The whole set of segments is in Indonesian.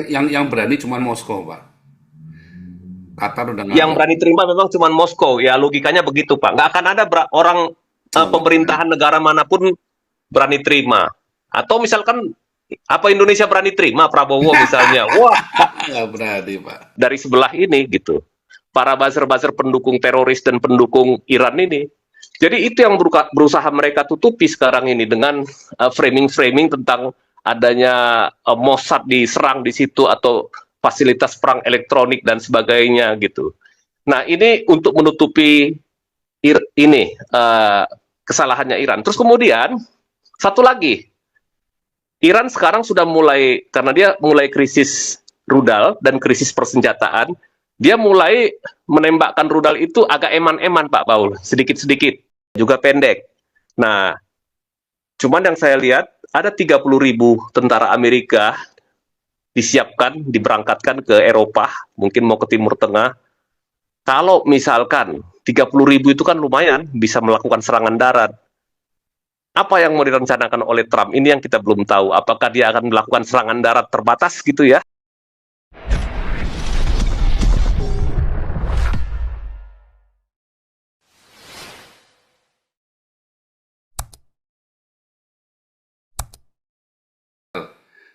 Yang berani cuma Moskow, Pak. Qatar udah nggak Yang berani. berani terima memang cuma Moskow. Ya logikanya begitu, Pak. Nggak akan ada orang Oh, nggak berani. pemerintahan negara manapun berani terima. Atau misalkan apa Indonesia berani terima Prabowo misalnya? Wah, Nggak berani, Pak. dari sebelah ini gitu. Para buzzer-buzzer pendukung teroris dan pendukung Iran ini. Jadi itu yang berusaha mereka tutupi sekarang ini dengan framing-framing tentang adanya Mossad diserang di situ atau fasilitas perang elektronik dan sebagainya gitu. Nah ini untuk menutupi ini kesalahannya Iran. Terus kemudian satu lagi, Iran sekarang sudah mulai karena dia mulai krisis rudal dan krisis persenjataan, dia mulai menembakkan rudal itu agak eman-eman Pak Paul, sedikit-sedikit, juga pendek. Nah, cuman yang saya lihat ada 30.000 tentara Amerika disiapkan, diberangkatkan ke Eropa, mungkin mau ke Timur Tengah. Kalau misalkan 30.000 itu kan lumayan bisa melakukan serangan darat. Apa yang mau direncanakan oleh Trump? Ini yang kita belum tahu. Apakah dia akan melakukan serangan darat terbatas gitu ya?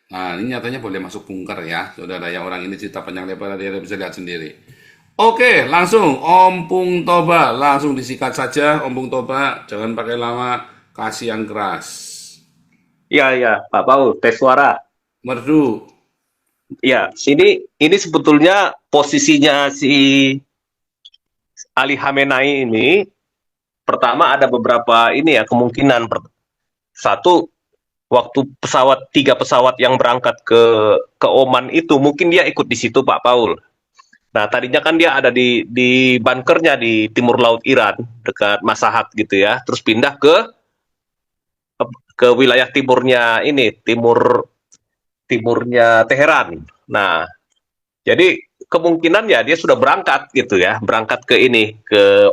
Nah, ini nyatanya boleh masuk bunker ya, saudara ya. Orang ini cerita panjang lebar, dia bisa lihat sendiri. Oke, langsung Om Pung Toba, langsung disikat saja Om Pung Toba, jangan pakai lama, kasih yang keras. Ya, ya, Pak Paul, tes suara. Merdu. Ya, ini sebetulnya posisinya si Ali Khamenei ini pertama ada beberapa ini ya kemungkinan. Satu, waktu tiga pesawat yang berangkat ke Oman itu mungkin dia ikut di situ Pak Paul. Nah tadinya kan dia ada di bunkernya di timur laut Iran dekat Masahat gitu ya, terus pindah ke wilayah timurnya ini timurnya Teheran. Nah jadi kemungkinan ya dia sudah berangkat gitu ya, berangkat ke ini ke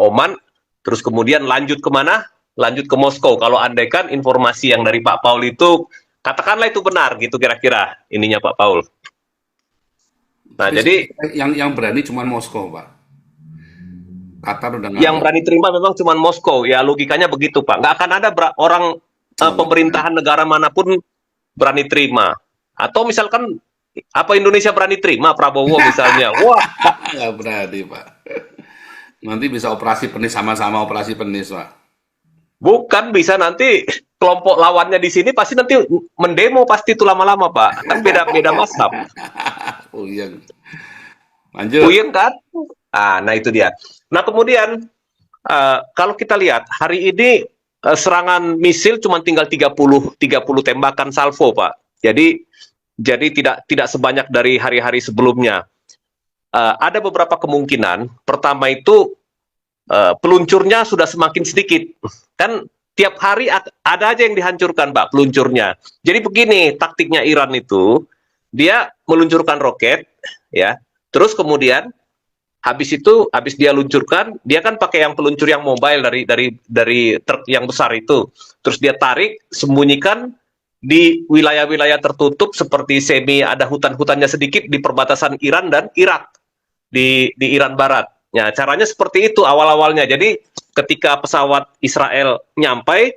Oman, terus kemudian lanjut kemana? Lanjut ke Moskow. Kalau andaikan informasi yang dari Pak Paul itu katakanlah itu benar gitu kira-kira ininya Pak Paul. Nah Tapi jadi yang berani cuma Moskow, Pak. Qatar udah nggak yang berani. berani terima memang cuma Moskow. Ya logikanya begitu Pak. Nggak akan ada orang Oh, nggak berani. pemerintahan negara manapun berani terima. Atau misalkan apa Indonesia berani terima Prabowo misalnya? Wah, Nggak berani, Pak. Nanti bisa operasi penis sama-sama operasi penis, Pak. bukan bisa nanti kelompok lawannya di sini pasti nanti mendemo pasti itu lama-lama Pak. Kan beda-beda mazhab. Puyeng. Lanjut. Puyeng kan? Nah itu dia. Nah kemudian kalau kita lihat hari ini serangan misil cuma tinggal 30 tembakan salvo Pak. Jadi tidak sebanyak dari hari-hari sebelumnya. Ada beberapa kemungkinan. Pertama itu peluncurnya sudah semakin sedikit. Kan tiap hari ada aja yang dihancurkan, Pak, peluncurnya. Jadi begini taktiknya Iran itu, dia meluncurkan roket, ya. Terus kemudian habis dia luncurkan, dia kan pakai yang peluncur yang mobile dari truk yang besar itu. Terus dia tarik, sembunyikan di wilayah-wilayah tertutup seperti ada hutan-hutannya sedikit di perbatasan Iran dan Irak di Iran Barat. Ya, caranya seperti itu awal-awalnya. Jadi ketika pesawat Israel nyampai,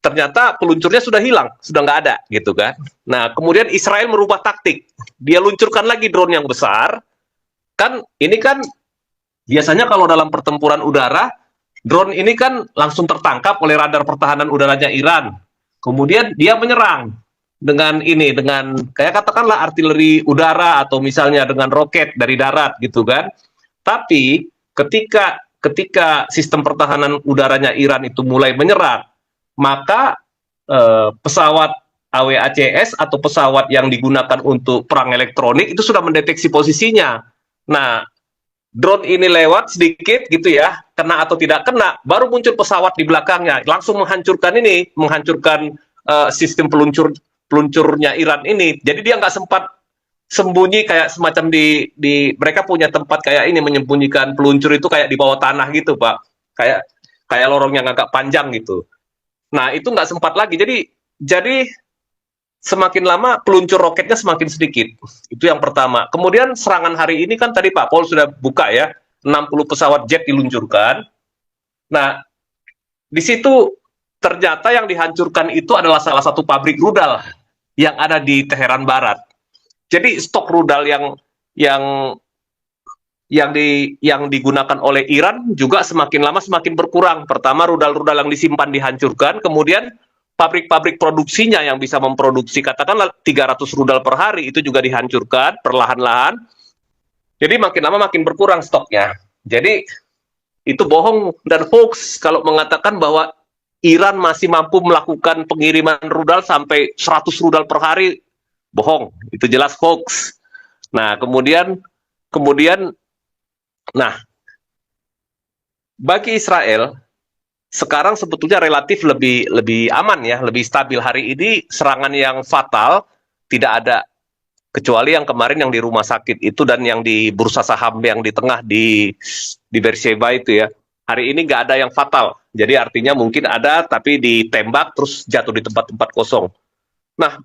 ternyata peluncurnya sudah hilang, sudah nggak ada, gitu kan. Nah, kemudian Israel merubah taktik. Dia luncurkan lagi drone yang besar. Kan ini kan biasanya kalau dalam pertempuran udara, drone ini kan langsung tertangkap oleh radar pertahanan udaranya Iran. Kemudian dia menyerang dengan kayak katakanlah artileri udara atau misalnya dengan roket dari darat gitu kan. Tapi ketika sistem pertahanan udaranya Iran itu mulai menyerang, maka pesawat AWACS atau pesawat yang digunakan untuk perang elektronik itu sudah mendeteksi posisinya. Nah, drone ini lewat sedikit gitu ya, kena atau tidak kena, baru muncul pesawat di belakangnya, langsung menghancurkan sistem peluncurnya Iran ini. Jadi dia nggak sempat sembunyi kayak semacam di mereka punya tempat kayak ini menyembunyikan peluncur itu kayak di bawah tanah gitu Pak, kayak kayak lorong yang agak panjang gitu. Nah itu nggak sempat lagi. Jadi semakin lama peluncur roketnya semakin sedikit. Itu yang pertama. Kemudian serangan hari ini kan tadi Pak Paul sudah buka ya, 60 pesawat jet diluncurkan. Nah, di situ ternyata yang dihancurkan itu adalah salah satu pabrik rudal yang ada di Teheran Barat. Jadi stok rudal yang yang digunakan oleh Iran juga semakin lama semakin berkurang. Pertama, rudal-rudal yang disimpan dihancurkan, kemudian pabrik-pabrik produksinya yang bisa memproduksi katakanlah 300 rudal per hari itu juga dihancurkan perlahan-lahan. Jadi makin lama makin berkurang stoknya. Jadi itu bohong dan hoax kalau mengatakan bahwa Iran masih mampu melakukan pengiriman rudal sampai 100 rudal per hari. Bohong, itu jelas hoax. Nah, kemudian nah, bagi Israel sekarang sebetulnya relatif lebih aman ya, lebih stabil. Hari ini serangan yang fatal tidak ada, kecuali yang kemarin yang di rumah sakit itu dan yang di bursa saham yang di tengah di Beersheba itu ya. Hari ini nggak ada yang fatal. Jadi artinya mungkin ada tapi ditembak terus jatuh di tempat-tempat kosong. Nah,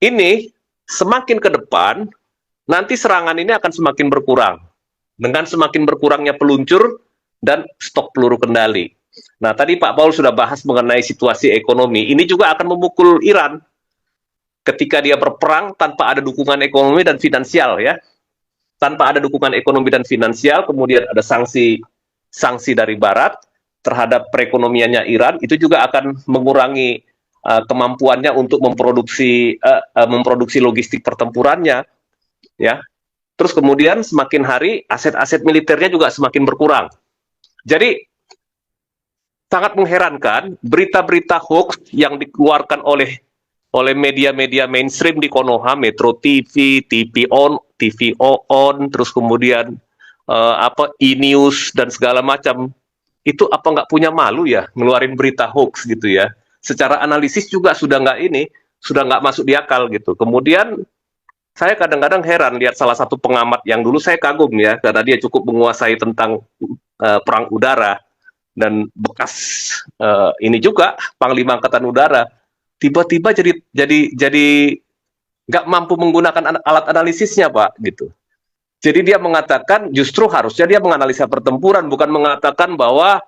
ini semakin ke depan nanti serangan ini akan semakin berkurang. Dengan semakin berkurangnya peluncur dan stok peluru kendali. Nah, tadi Pak Paul sudah bahas mengenai situasi ekonomi. Ini juga akan memukul Iran ketika dia berperang tanpa ada dukungan ekonomi dan finansial ya. Tanpa ada dukungan ekonomi dan finansial, kemudian ada sanksi dari Barat terhadap perekonomiannya Iran, itu juga akan mengurangi kemampuannya untuk memproduksi logistik pertempurannya ya. Terus kemudian semakin hari aset-aset militernya juga semakin berkurang. Jadi sangat mengherankan berita-berita hoax yang dikeluarkan oleh media-media mainstream di Konoha, Metro TV, TV On, terus kemudian E-News dan segala macam. Itu apa nggak punya malu ya ngeluarin berita hoax gitu ya. Secara analisis juga sudah nggak masuk di akal gitu. Kemudian saya kadang-kadang heran lihat salah satu pengamat yang dulu saya kagum ya, karena dia cukup menguasai tentang perang udara dan bekas ini juga Panglima Angkatan Udara, tiba-tiba jadi nggak mampu menggunakan alat analisisnya Pak gitu. Jadi dia mengatakan justru harusnya dia menganalisa pertempuran, bukan mengatakan bahwa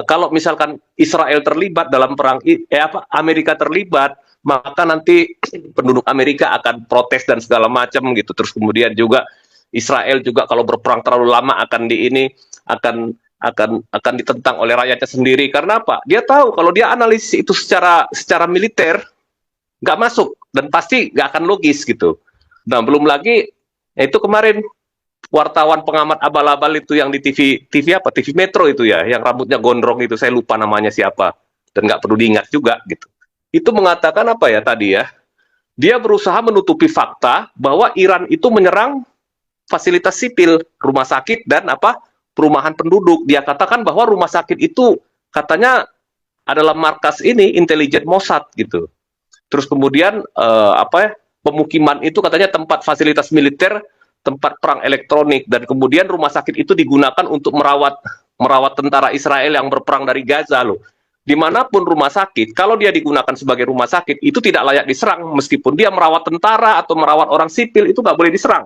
kalau misalkan Israel terlibat dalam perang Amerika terlibat, maka nanti penduduk Amerika akan protes dan segala macam gitu. Terus kemudian juga Israel juga kalau berperang terlalu lama akan ditentang oleh rakyatnya sendiri. Karena apa? Dia tahu kalau dia analisis itu secara militer nggak masuk dan pasti nggak akan logis gitu. Nah, belum lagi itu kemarin wartawan pengamat abal-abal itu yang di TV Metro itu ya, yang rambutnya gondrong itu, saya lupa namanya siapa dan nggak perlu diingat juga gitu. Itu mengatakan apa ya tadi ya? Dia berusaha menutupi fakta bahwa Iran itu menyerang fasilitas sipil, rumah sakit dan perumahan penduduk. Dia katakan bahwa rumah sakit itu katanya adalah markas ini intelijen Mossad gitu. Terus kemudian pemukiman itu katanya tempat fasilitas militer, tempat perang elektronik, dan kemudian rumah sakit itu digunakan untuk merawat tentara Israel yang berperang dari Gaza loh. Dimanapun rumah sakit, kalau dia digunakan sebagai rumah sakit, itu tidak layak diserang, meskipun dia merawat tentara atau merawat orang sipil, itu nggak boleh diserang.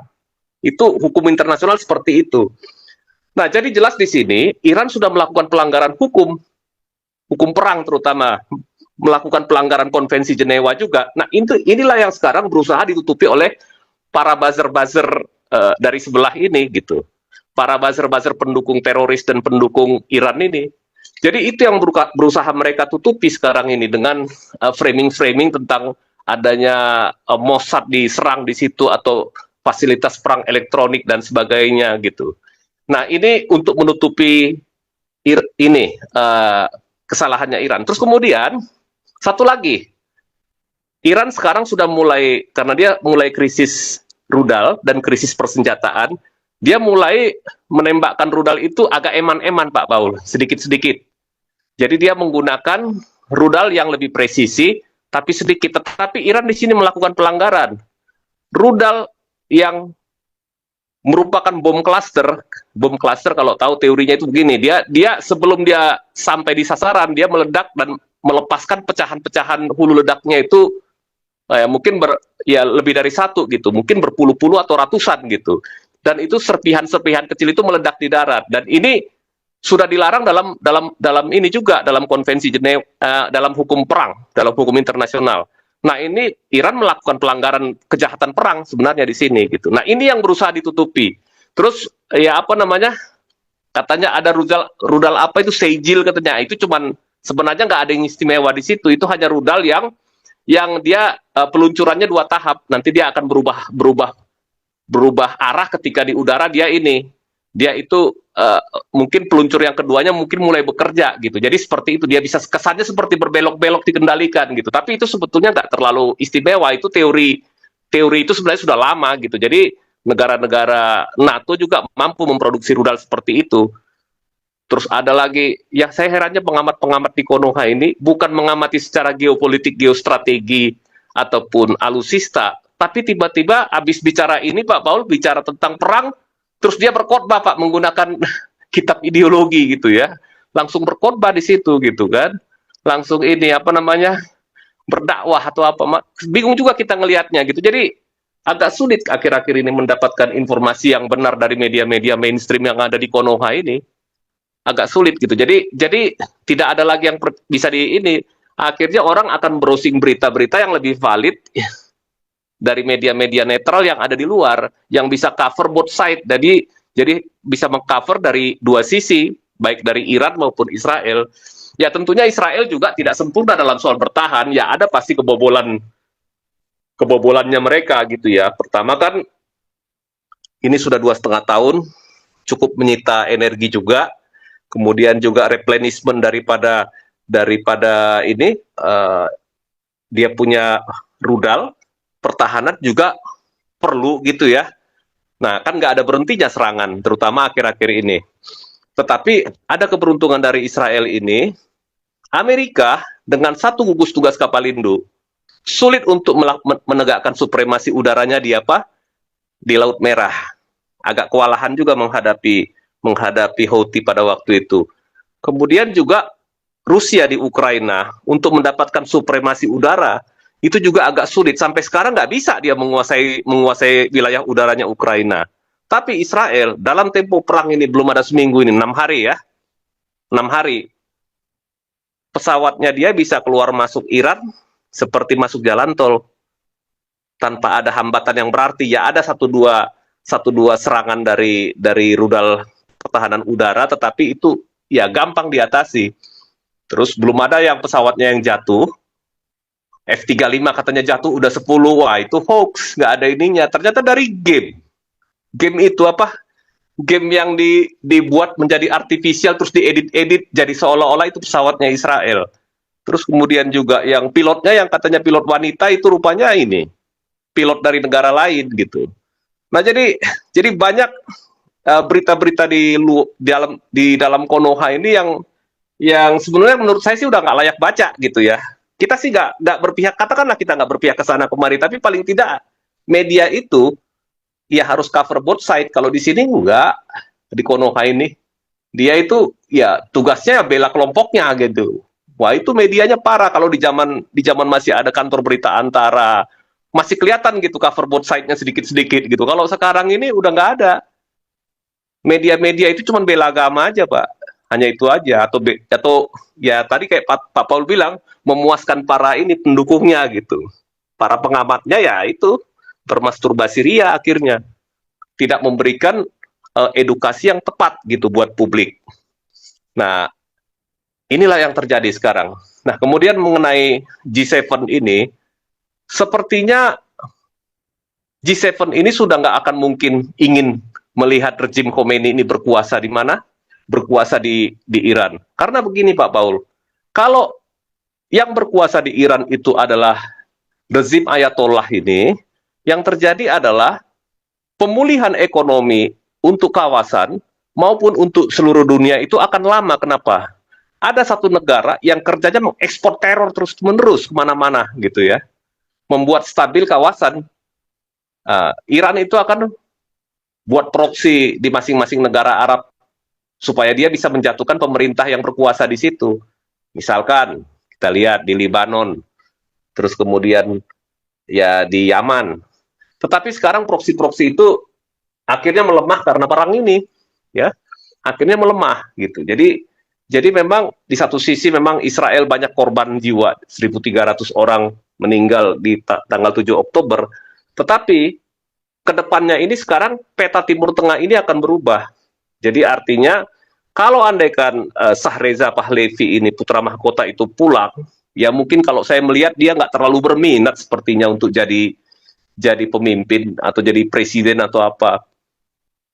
Itu hukum internasional seperti itu. Nah, jadi jelas di sini, Iran sudah melakukan pelanggaran hukum perang terutama, melakukan pelanggaran konvensi Jenewa juga. Nah, inilah yang sekarang berusaha ditutupi oleh para buzzer-buzzer dari sebelah ini, gitu. Para buzzer-buzzer pendukung teroris dan pendukung Iran ini. Jadi itu yang berusaha mereka tutupi sekarang ini dengan framing-framing tentang adanya Mossad diserang di situ atau fasilitas perang elektronik dan sebagainya gitu. Nah, ini untuk menutupi kesalahannya Iran. Terus kemudian satu lagi, Iran sekarang sudah mulai, karena dia mulai krisis rudal dan krisis persenjataan, dia mulai menembakkan rudal itu agak eman-eman Pak Paul, sedikit-sedikit. Jadi dia menggunakan rudal yang lebih presisi, tapi sedikit. Tetapi Iran di sini melakukan pelanggaran. Rudal yang merupakan bom cluster kalau tahu teorinya itu begini, dia sebelum dia sampai di sasaran, dia meledak dan melepaskan pecahan-pecahan hulu ledaknya itu mungkin ya lebih dari satu gitu, mungkin berpuluh-puluh atau ratusan gitu. Dan itu serpihan-serpihan kecil itu meledak di darat. Dan ini sudah dilarang dalam ini juga dalam konvensi Jenewa, dalam hukum perang, dalam hukum internasional. Nah, ini Iran melakukan pelanggaran kejahatan perang sebenarnya di sini gitu. Nah, ini yang berusaha ditutupi. Terus ya apa namanya? Katanya ada rudal apa itu Seijil katanya. Itu cuman sebenarnya nggak ada yang istimewa di situ. Itu hanya rudal yang dia peluncurannya 2 tahap. Nanti dia akan berubah arah ketika di udara dia itu mungkin peluncur yang keduanya mungkin mulai bekerja gitu. Jadi seperti itu, dia bisa kesannya seperti berbelok-belok dikendalikan gitu. Tapi itu sebetulnya nggak terlalu istimewa. Itu teori itu sebenarnya sudah lama gitu. Jadi negara-negara NATO juga mampu memproduksi rudal seperti itu. Terus ada lagi yang saya herannya, pengamat-pengamat di Konoha ini bukan mengamati secara geopolitik, geostrategi ataupun alusista, tapi tiba-tiba habis bicara ini Pak Paul bicara tentang perang, terus dia berkhotbah Pak menggunakan kitab ideologi gitu ya. Langsung berkhotbah di situ gitu kan. Langsung ini apa namanya? Berdakwah atau apa. Bingung juga kita ngelihatnya gitu. Jadi agak sulit akhir-akhir ini mendapatkan informasi yang benar dari media-media mainstream yang ada di Konoha ini. Agak sulit gitu. Jadi tidak ada lagi yang bisa di ini. Akhirnya orang akan browsing berita-berita yang lebih valid dari media-media netral yang ada di luar, yang bisa cover both side. Jadi bisa mengcover dari dua sisi, baik dari Iran maupun Israel. Ya tentunya Israel juga tidak sempurna dalam soal bertahan. Ya ada pasti kebobolannya mereka gitu ya. Pertama kan ini sudah 2,5 tahun, cukup menyita energi juga. Kemudian juga replenishment daripada ini dia punya rudal pertahanan juga perlu gitu ya. Nah kan nggak ada berhentinya serangan, terutama akhir-akhir ini. Tetapi ada keberuntungan dari Israel ini, Amerika dengan satu gugus tugas Kapalindo sulit untuk menegakkan supremasi udaranya di Laut Merah. Agak kewalahan juga menghadapi Houthi pada waktu itu. Kemudian juga Rusia di Ukraina untuk mendapatkan supremasi udara itu juga agak sulit. Sampai sekarang nggak bisa dia menguasai wilayah udaranya Ukraina. Tapi Israel dalam tempo perang ini belum ada seminggu ini, 6 hari ya, 6 hari pesawatnya dia bisa keluar masuk Iran seperti masuk jalan tol tanpa ada hambatan yang berarti. Ya ada satu dua serangan dari rudal pertahanan udara, tetapi itu ya gampang diatasi. Terus belum ada yang pesawatnya yang jatuh. F-35 katanya jatuh udah 10, wah itu hoax, nggak ada ininya. Ternyata dari game itu apa? Game yang dibuat menjadi artifisial terus diedit-edit jadi seolah-olah itu pesawatnya Israel. Terus kemudian juga yang pilotnya yang katanya pilot wanita itu rupanya ini pilot dari negara lain gitu. Nah jadi banyak berita-berita di dalam Konoha ini yang sebenarnya menurut saya sih udah nggak layak baca gitu ya. Kita sih nggak berpihak, katakanlah kita nggak berpihak ke sana kemari, tapi paling tidak media itu ya harus cover both side. Kalau di sini enggak, di Konoha ini dia itu ya tugasnya bela kelompoknya gitu. Wah itu medianya parah. Kalau di zaman masih ada kantor berita antara, masih kelihatan gitu cover both side-nya sedikit-sedikit gitu. Kalau sekarang ini udah nggak ada. Media-media itu cuma bela agama aja Pak. Hanya itu aja. Atau ya tadi kayak Pak Paul bilang, memuaskan para ini pendukungnya gitu. Para pengamatnya ya itu bermasturbasi ria akhirnya. Tidak memberikan edukasi yang tepat gitu buat publik. Nah, inilah yang terjadi sekarang. Nah, kemudian mengenai G7 ini, sepertinya G7 ini sudah nggak akan mungkin ingin melihat rezim Khomeini ini berkuasa di mana? Berkuasa di Iran. Karena begini Pak Paul, kalau yang berkuasa di Iran itu adalah rezim Ayatollah ini, yang terjadi adalah pemulihan ekonomi untuk kawasan maupun untuk seluruh dunia itu akan lama. Kenapa? Ada satu negara yang kerjanya mengekspor teror terus-menerus kemana-mana gitu ya, membuat stabil kawasan. Iran itu akan buat proksi di masing-masing negara Arab supaya dia bisa menjatuhkan pemerintah yang berkuasa di situ. Misalkan kita lihat di Lebanon, terus kemudian ya di Yaman. Tetapi sekarang proksi-proksi itu akhirnya melemah karena perang ini, ya. Akhirnya melemah gitu. Jadi memang di satu sisi memang Israel banyak korban jiwa, 1.300 orang meninggal di tanggal 7 Oktober. Tetapi kedepannya ini sekarang peta Timur Tengah ini akan berubah. Jadi artinya kalau andaikan Sahreza Pahlavi ini putra mahkota itu pulang, ya mungkin kalau saya melihat dia nggak terlalu berminat sepertinya untuk jadi pemimpin atau jadi presiden atau apa.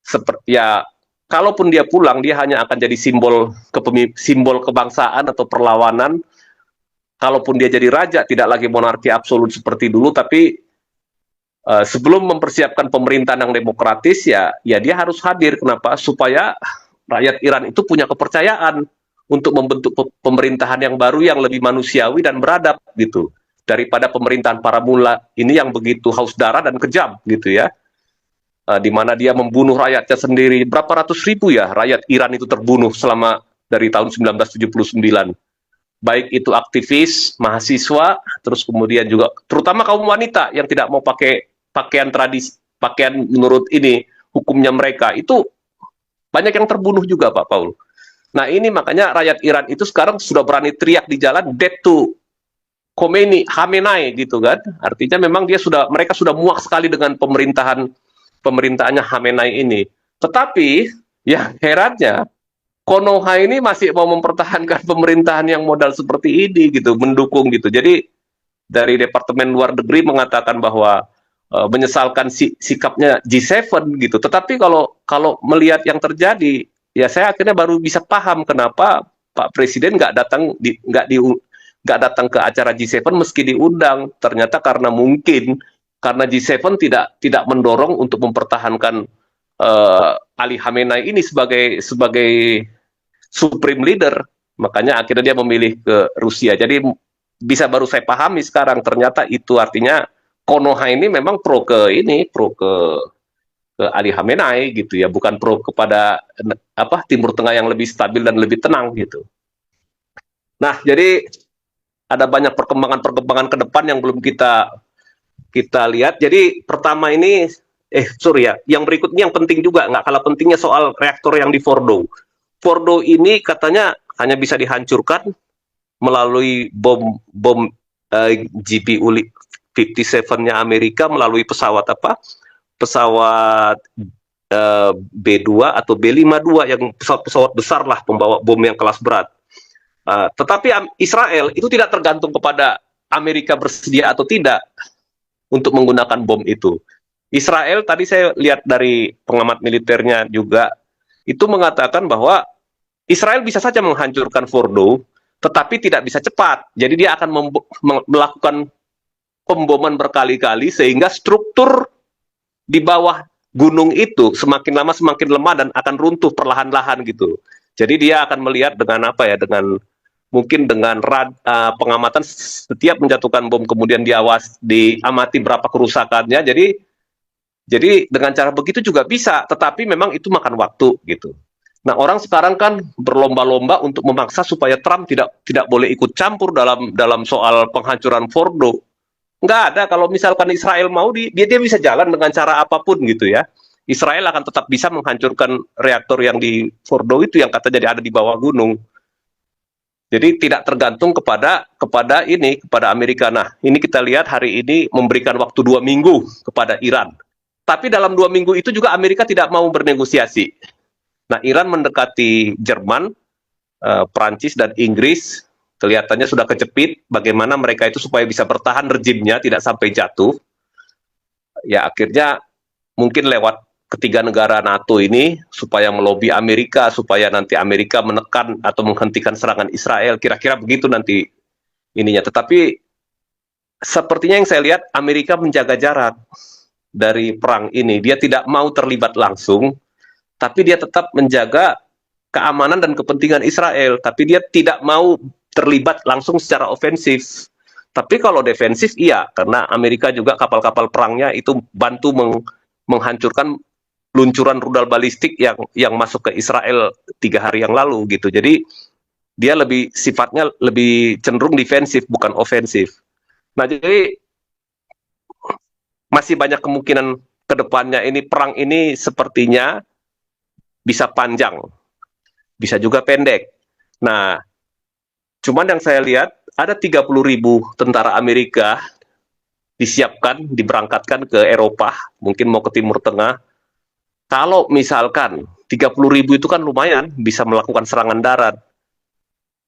Seperti ya, kalaupun dia pulang dia hanya akan jadi simbol kebangsaan atau perlawanan. Kalaupun dia jadi raja tidak lagi monarki absolut seperti dulu, tapi sebelum mempersiapkan pemerintahan yang demokratis ya dia harus hadir. Kenapa? Supaya rakyat Iran itu punya kepercayaan untuk membentuk pemerintahan yang baru yang lebih manusiawi dan beradab gitu, daripada pemerintahan para mula ini yang begitu haus darah dan kejam gitu ya. Di mana dia membunuh rakyatnya sendiri. Berapa ratus ribu ya rakyat Iran itu terbunuh selama dari tahun 1979. Baik itu aktivis, mahasiswa, terus kemudian juga terutama kaum wanita yang tidak mau pakai pakaian tradisi, pakaian menurut ini hukumnya mereka, itu banyak yang terbunuh juga Pak Paul. Nah ini makanya rakyat Iran itu sekarang sudah berani teriak di jalan death to Khomeini, Khamenei gitu kan. Artinya memang mereka sudah muak sekali dengan pemerintahannya Khamenei ini. Tetapi ya herannya Konoha ini masih mau mempertahankan pemerintahan yang modal seperti ini gitu, mendukung gitu. Jadi dari Departemen Luar Negeri mengatakan bahwa menyesalkan sikapnya G7 gitu. Tetapi kalau melihat yang terjadi, ya saya akhirnya baru bisa paham kenapa Pak Presiden nggak datang ke acara G7 meski diundang. Ternyata karena G7 tidak mendorong untuk mempertahankan Ali Khamenei ini sebagai supreme leader, makanya akhirnya dia memilih ke Rusia. Jadi bisa baru saya pahami sekarang ternyata itu artinya Konoha ini memang pro ke Ali Khamenei gitu ya, bukan pro kepada Timur Tengah yang lebih stabil dan lebih tenang gitu. Nah, jadi ada banyak perkembangan ke depan yang belum kita lihat. Jadi pertama ini sorry ya, yang berikutnya yang penting juga, nggak kalah pentingnya soal reaktor yang di Fordo. Fordo ini katanya hanya bisa dihancurkan melalui bom GBU-57-nya Amerika melalui pesawat B2 atau B-52 yang pesawat besar lah pembawa bom yang kelas berat. Tetapi Israel itu tidak tergantung kepada Amerika bersedia atau tidak untuk menggunakan bom itu. Israel tadi saya lihat dari pengamat militernya juga itu mengatakan bahwa Israel bisa saja menghancurkan Fordo, tetapi tidak bisa cepat. Jadi dia akan melakukan pemboman berkali-kali sehingga struktur di bawah gunung itu semakin lama semakin lemah dan akan runtuh perlahan-lahan gitu. Jadi dia akan melihat dengan mungkin dengan pengamatan setiap menjatuhkan bom kemudian diamati berapa kerusakannya. Jadi dengan cara begitu juga bisa, tetapi memang itu makan waktu gitu. Nah, orang sekarang kan berlomba-lomba untuk memaksa supaya Trump tidak boleh ikut campur dalam soal penghancuran Fordo. Nggak ada, kalau misalkan Israel mau dia bisa jalan dengan cara apapun gitu ya. Israel akan tetap bisa menghancurkan reaktor yang di Fordo itu yang katanya ada di bawah gunung. Jadi tidak tergantung kepada Amerika. Nah, ini kita lihat hari ini memberikan waktu 2 minggu kepada Iran. Tapi dalam 2 minggu itu juga Amerika tidak mau bernegosiasi. Nah, Iran mendekati Jerman, Prancis dan Inggris, kelihatannya sudah kejepit bagaimana mereka itu supaya bisa bertahan rejimnya tidak sampai jatuh. Ya akhirnya mungkin lewat ketiga negara NATO ini supaya melobi Amerika supaya nanti Amerika menekan atau menghentikan serangan Israel, kira-kira begitu nanti ininya. Tetapi sepertinya yang saya lihat Amerika menjaga jarak dari perang ini. Dia tidak mau terlibat langsung, tapi dia tetap menjaga keamanan dan kepentingan Israel. Tapi dia tidak mau terlibat langsung secara ofensif. Tapi kalau defensif iya, karena Amerika juga kapal-kapal perangnya itu bantu menghancurkan luncuran rudal balistik yang masuk ke Israel 3 hari yang lalu gitu. Jadi dia sifatnya lebih cenderung defensif bukan ofensif. Nah, jadi masih banyak kemungkinan ke depannya ini perang ini sepertinya bisa panjang, bisa juga pendek. Nah, cuman yang saya lihat ada 30.000 tentara Amerika disiapkan, diberangkatkan ke Eropa, mungkin mau ke Timur Tengah. Kalau misalkan 30.000 itu kan lumayan, bisa melakukan serangan darat.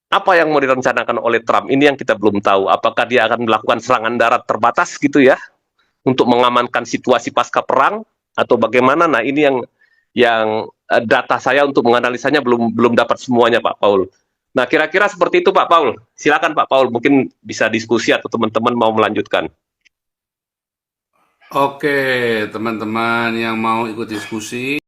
Apa yang mau direncanakan oleh Trump? Ini yang kita belum tahu. Apakah dia akan melakukan serangan darat terbatas gitu ya, untuk mengamankan situasi pasca perang, atau bagaimana? Nah, ini yang data saya untuk menganalisanya belum belum dapat semuanya, Pak Paul. Nah, kira-kira seperti itu, Pak Paul. Silakan, Pak Paul, mungkin bisa diskusi atau teman-teman mau melanjutkan. Oke, teman-teman yang mau ikut diskusi,